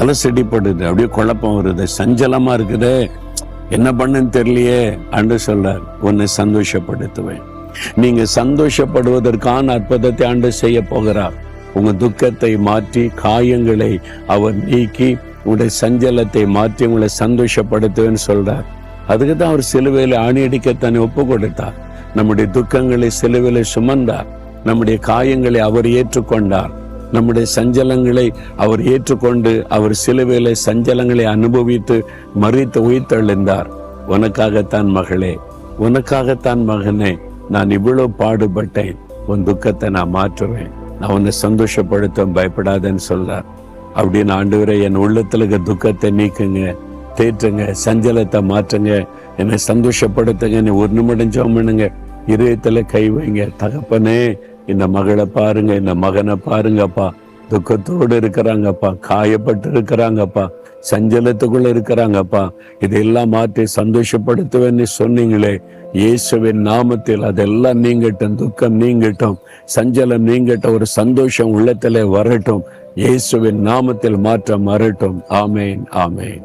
அலசடிப்படுது, அப்படியே குழப்பம் வருது, சஞ்சலமா இருக்குது, என்ன பண்ணுன்னு தெரியலையே ஆண்டு சொல்றார், உன்னை சந்தோஷப்படுத்துவேன். நீங்க சந்தோஷப்படுவதற்கான அற்புதத்தை ஆண்டு செய்ய போகிறார். உங்க துக்கத்தை மாற்றி, காயங்களை அவர் நீக்கி, உங்களுடைய சஞ்சலத்தை மாற்றி உங்களை சந்தோஷப்படுத்துவேன்னு சொல்றார். அதுக்கு தான் அவர் சிலுவையில ஆணியடிக்க தன்னை ஒப்பு கொடுத்தார். நம்முடைய துக்கங்களை சிலுவையில சுமந்தார். நம்முடைய காயங்களை அவர் ஏற்றுக்கொண்டார். நம்முடைய சஞ்சலங்களை அவர் ஏற்றுக்கொண்டு அவர் சிலுவையில சஞ்சலங்களை அனுபவித்து மரித்து உயிர்த்தெழுந்தார். உனக்காகத்தான் மகளே, உனக்காகத்தான் மகனே, நான் இவ்வளவு பாடுபட்டேன். உன் துக்கத்தை நான் மாற்றுவேன், நான் உன்னை சந்தோஷப்படுத்த பயப்படாதேன்னு சொல்றார். அப்படின்னு ஆண்டவரே, என் உள்ளத்துல இருக்க துக்கத்தை நீக்குங்க, தேற்றுங்க, சஞ்சலத்தை மாற்றுங்க, என்னை சந்தோஷப்படுத்துங்க. நீ ஒரு நிமிடம் ஜெபம் பண்ணுங்க, இதயத்துல கை வைங்க. தகப்பனே, இந்த மகளை பாருங்க, இந்த மகனை பாருங்கப்பா, துக்கத்தோடு இருக்கிறாங்கப்பா, காயப்பட்டு இருக்கிறாங்கப்பா, சஞ்சலத்துக்குள்ள இருக்கிறாங்கப்பா, இதையெல்லாம் மாற்றி சந்தோஷப்படுத்துவேன்னு சொன்னீங்களே, இயேசுவின் நாமத்தில் அதெல்லாம் நீங்கட்டும், துக்கம் நீங்கட்டும், சஞ்சலம் நீங்கட்டும், ஒரு சந்தோஷம் உள்ளத்திலே வரட்டும், இயேசுவின் நாமத்தில் மாற்றம் வரட்டும். ஆமேன், ஆமேன்.